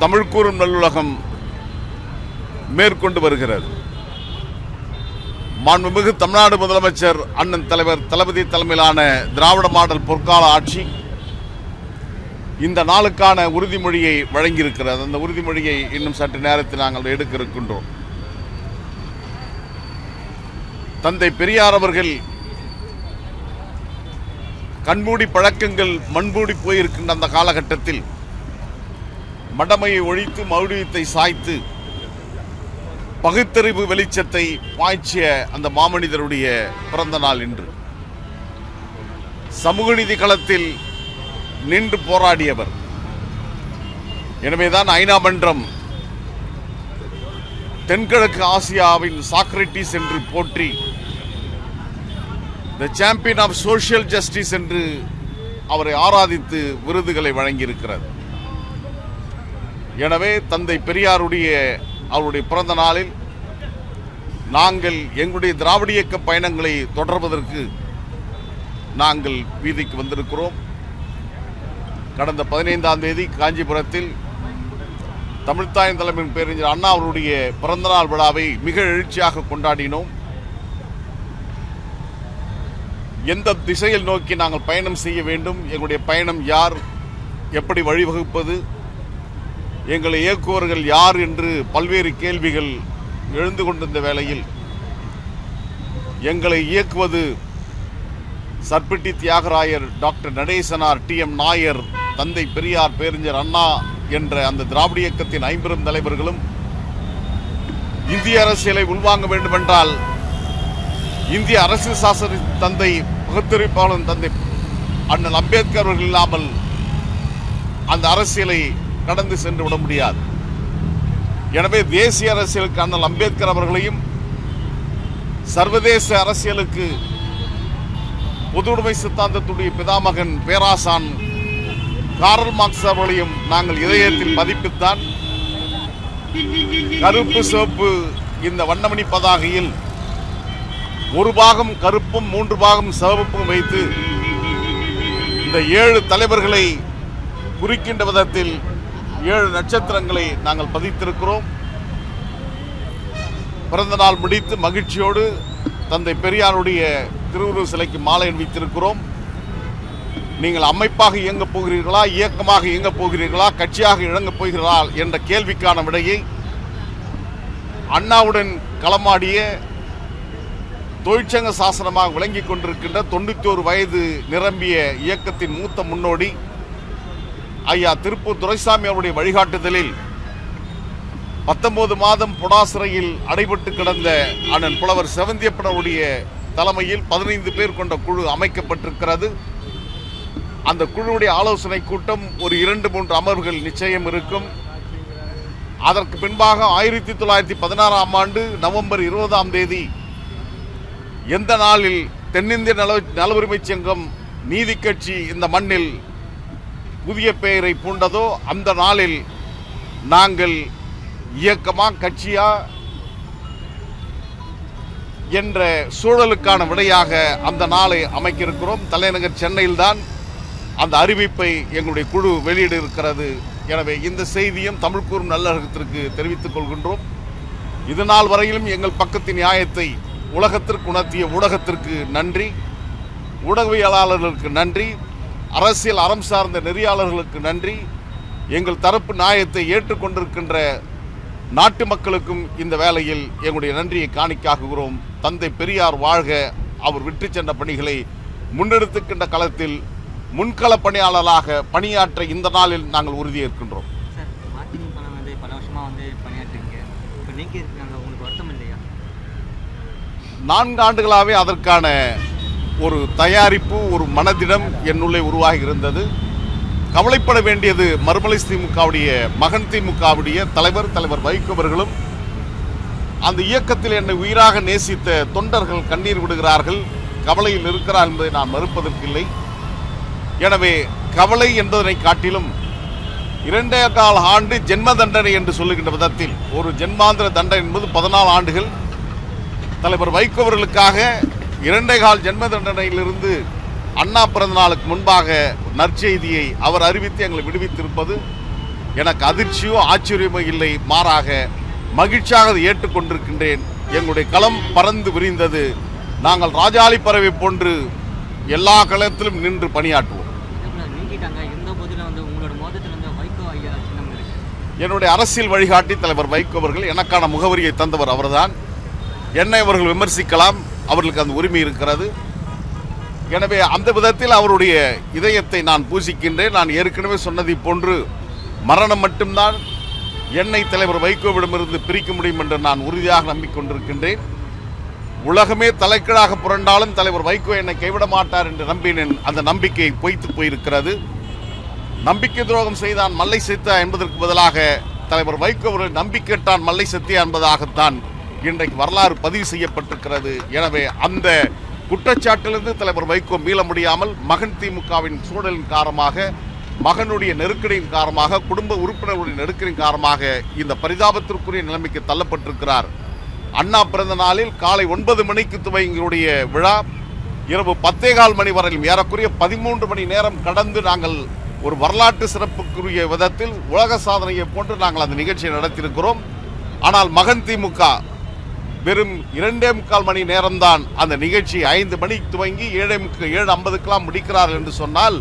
தமிழ் கூறும் நல்லுலகம் மேற்கொண்டு வருகிறது. மாண்புமிகு தமிழ்நாடு முதலமைச்சர் அண்ணன் தலைவர் தளபதி தலைமையிலான திராவிட மாடல் பொற்கால ஆட்சி இந்த நாளுக்கான உறுதிமொழியை வழங்கியிருக்கிறது. அந்த உறுதிமொழியை இன்னும் சற்று நேரத்தில் நாங்கள் எடுக்க இருக்கின்றோம். தந்தை பெரியார் அவர்கள் கண்மூடி பழக்கங்கள் மண்மூடி போயிருக்கின்ற அந்த காலகட்டத்தில் மடமையை ஒழித்து மௌலியத்தை சாய்த்து பகுத்தறிவு வெளிச்சத்தை பாய்ச்சிய அந்த மாமனிதருடைய பிறந்த நாள் இன்று. சமூக நீதி களத்தில் நின்று போராடியவர். எனவேதான் ஐநா மன்றம் தென்கிழக்கு ஆசியாவின் சாக்ரட்டிஸ் என்று போற்றி தி சாம்பியன் ஆஃப் சோஷியல் ஜஸ்டிஸ் என்று அவரை ஆராதித்து விருதுகளை வழங்கியிருக்கிறது. எனவே தந்தை பெரியாருடைய அவருடைய பிறந்த நாளில் நாங்கள் எங்களுடைய திராவிட இயக்க பயணங்களை தொடர்வதற்கு நாங்கள் வீதிக்கு வந்திருக்கிறோம். கடந்த 15ஆம் தேதி காஞ்சிபுரத்தில் தமிழ்த்தாயின் தலைமையின் பேரறிஞர் அண்ணா அவருடைய பிறந்தநாள் விழாவை மிக எழுச்சியாக கொண்டாடினோம். எந்த திசையில் நோக்கி நாங்கள் பயணம் செய்ய வேண்டும், எங்களுடைய பயணம் யார், எப்படி வழிவகுப்பது, எங்களை இயக்குவர்கள் யார் என்று பல்வேறு கேள்விகள் எழுந்து கொண்டிருந்த வேளையில் எங்களை இயக்குவது சர்பிட்டி தியாகராயர், டாக்டர் நடேசனார், டி.எம். நாயர், தந்தை பெரியார், பேரறிஞர் அண்ணா என்ற அந்த திராவிட இயக்கத்தின் 50 தலைவர்களும் இந்திய அரசியலை உள்வாங்க வேண்டுமென்றால் இந்திய அரசியல் சாசன தந்தை பகுத்தறிவாளன் தந்தை அண்ணல் அம்பேத்கர் அவர்கள் இல்லாமல் அந்த அரசியலை கடந்து சென்று விட முடியாது. எனவே தேசிய அரசியலுக்கு அண்ணல் அம்பேத்கர் அவர்களையும் சர்வதேச அரசியலுக்கு பொதுவுடைமை சித்தாந்தத்துடைய பிதாமகன் பேராசான் காரல் மார்க்ஸ் அவர்களையும் நாங்கள் இதயத்தில் மதிப்பித்தான் கருப்பு சிவப்பு இந்த வண்ணமணி பதாகையில் ஒரு பாகம் கருப்பும் 3 பாகம் சிவப்பும் வைத்து இந்த 7 தலைவர்களை குறிக்கின்ற விதத்தில் 7 நட்சத்திரங்களை நாங்கள் பதித்திருக்கிறோம். பிறந்த நாள் முடித்து மகிழ்ச்சியோடு தந்தை பெரியாருடைய திருவுருவ சிலைக்கு மாலை அணிவித்திருக்கிறோம். நீங்கள் அமைப்பாக இயங்கப் போகிறீர்களா, இயக்கமாக இயங்கப் போகிறீர்களா, கட்சியாக இயங்கப் போகிறீர்களா என்ற கேள்விக்கான விடையை அண்ணாவுடன் களமாடிய தொழிற்சங்க சாசனமாக விளங்கிக் கொண்டிருக்கின்ற 91 வயது நிரம்பிய இயக்கத்தின் மூத்த முன்னோடி ஐயா திருப்பூர் துரைசாமி அவருடைய வழிகாட்டுதலில் 19 மாதம் பொடாசிறையில் அடைபட்டு கிடந்த அண்ணன் புலவர் செவந்தியப்பனுடைய தலைமையில் 15 பேர் கொண்ட குழு அமைக்கப்பட்டிருக்கிறது. அந்த குழுவுடைய ஆலோசனை கூட்டம் ஒரு 2-3 அமர்வுகள் நிச்சயம் இருக்கும். அதற்கு பின்பாக 1916ஆம் ஆண்டு நவம்பர் 20ஆம் தேதி எந்த நாளில் தென்னிந்திய நல உரிமை சங்கம் நீதி கட்சி இந்த மண்ணில் புதிய பெயரை பூண்டதோ அந்த நாளில் நாங்கள் இயக்கமா கட்சியா என்ற சூழலுக்கான விடையாக அந்த நாளை அமைக்க இருக்கிறோம். தலைநகர் சென்னையில் தான் அந்த அறிவிப்பை எங்களுடைய குழு வெளியிட இருக்கிறது. எனவே இந்த செய்தியும் தமிழ் கூறும் நல்லகத்திற்கு தெரிவித்துக் கொள்கின்றோம். இது நாள் வரையிலும் எங்கள் பக்கத்தின் நியாயத்தை உலகத்திற்கு உணர்த்திய ஊடகத்திற்கு நன்றி, ஊடகவியலாளர்களுக்கு நன்றி, அரசியல் அறம் சார்ந்த நெறியாளர்களுக்கு நன்றி, எங்கள் தரப்பு நியாயத்தை ஏற்றுக்கொண்டிருக்கின்ற நாட்டு மக்களுக்கும் இந்த வேளையில் எங்களுடைய நன்றியை காணிக்காகுகிறோம். தந்தை பெரியார் வாழ்க. அவர் விட்டு சென்ற பணிகளை முன்னெடுத்துக்கின்ற களத்தில் முன்கள பணியாளராக பணியாற்ற இந்த நாளில் நாங்கள் உறுதியேற்கின்றோம். பல வருஷமா பணியாற்றுங்க, இப்போ நீங்க இருக்காங்க, உங்களுக்கு வருத்தம் இல்லையா? 4 ஆண்டுகளாகவே அதற்கான ஒரு தயாரிப்பு, ஒரு மனதிடம் என்னுள்ளே உருவாகி இருந்தது. கவலைப்பட வேண்டியது மறுமலை திமுகவுடைய மகன் திமுகவுடைய தலைவர் வைகோ அவர்களும் அந்த இயக்கத்தில் என்னை உயிராக நேசித்த தொண்டர்கள் கண்ணீர் விடுகிறார்கள், கவலையில் இருக்கிறார் என்பதை நான் மறுப்பதற்கில்லை. எனவே கவலை என்பதனை காட்டிலும் 2.25 ஆண்டு ஜென்ம தண்டனை என்று சொல்லுகின்ற விதத்தில் ஒரு ஜென்மாந்திர தண்டனை என்பது 14 ஆண்டுகள். தலைவர் வைகோ அவர்களுக்காக 2.25 ஜென்ம தண்டனையிலிருந்து அண்ணா பிறந்த நாளுக்கு முன்பாக நற்செய்தியை அவர் அறிவித்து எங்களை விடுவித்திருப்பது எனக்கு அதிர்ச்சியோ ஆச்சரியமோ இல்லை, மாறாக மகிழ்ச்சியாக அதை ஏற்றுக்கொண்டிருக்கின்றேன். எங்களுடைய களம் பறந்து விரிந்தது. நாங்கள் ராஜாளி பறவை போன்று எல்லா களத்திலும் நின்று பணியாற்றுவோம். நீக்கிட்டாங்க இருந்த போதில் வந்து உங்களோட மோதத்தில் வந்து வைகோ ஐயா சின்னம் இருக்கு. என்னுடைய அரசியல் வழிகாட்டி தலைவர் வைகோ அவர்கள், எனக்கான முகவரியை தந்தவர் அவர்தான். என்னை அவர்கள் விமர்சிக்கலாம், அவர்களுக்கு அந்த உரிமை இருக்கிறது. எனவே அந்த விதத்தில் அவருடைய இதயத்தை நான் பூசிக்கின்றேன். நான் ஏற்கனவே சொன்னதை போன்று மரணம் மட்டும்தான் என்னை தலைவர் வைகோவிடமிருந்து பிரிக்க முடியும் என்று நான் உறுதியாக நம்பிக்கொண்டிருக்கின்றேன். உலகமே தலைக்கீழாக புரண்டாலும் தலைவர் வைகோ என்னை கைவிட மாட்டார் என்று நம்பினேன். அந்த நம்பிக்கை பொய்த்து போயிருக்கிறது. நம்பிக்கை துரோகம் செய்தான் மல்லை செத்தா என்பதற்கு பதிலாக தலைவர் வைகோ அவர்கள் நம்பிக்கைட்டான் மல்லை செத்தியா என்பதாகத்தான் இன்றைக்கு வரலாறு பதிவு செய்யப்பட்டிருக்கிறது. எனவே அந்த குற்றச்சாட்டிலிருந்து தலைவர் வைகோ மீள முடியாமல் மகன் திமுகவின் சூழலின் காரணமாக, மகனுடைய நெருக்கடியின் காரணமாக, குடும்ப உறுப்பினர்களுடைய நெருக்கடியின் காரணமாக இந்த பரிதாபத்திற்குரிய நிலைமைக்கு தள்ளப்பட்டிருக்கிறார். அண்ணா பிறந்த நாளில் காலை 9 மணிக்கு துவங்கியுடைய விழா இரவு 10:15 மணி வரையிலும் ஏறக்குறைய 13 மணி நேரம் கடந்து நாங்கள் ஒரு வரலாற்று சிறப்புக்குரிய விதத்தில் உலக சாதனையை போன்று நாங்கள் அந்த நிகழ்ச்சியை நடத்தியிருக்கிறோம். ஆனால் மகன் திமுக வெறும் 2.25 மணி நேரம்தான் அந்த நிகழ்ச்சி 5 மணிக்கு துவங்கி 7:50 முடிக்கிறார்கள் என்று சொன்னால்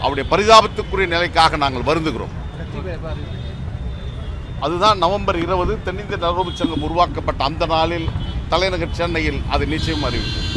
அவருடைய பரிதாபத்துக்குரிய நிலைக்காக நாங்கள் வருந்துகிறோம். அதுதான் நவம்பர் 20 தென்னிந்திய நரம்பு சங்கம் உருவாக்கப்பட்ட அந்த நாளில் தலைநகர் சென்னையில் அது நிச்சயம் அறிவிக்கும்.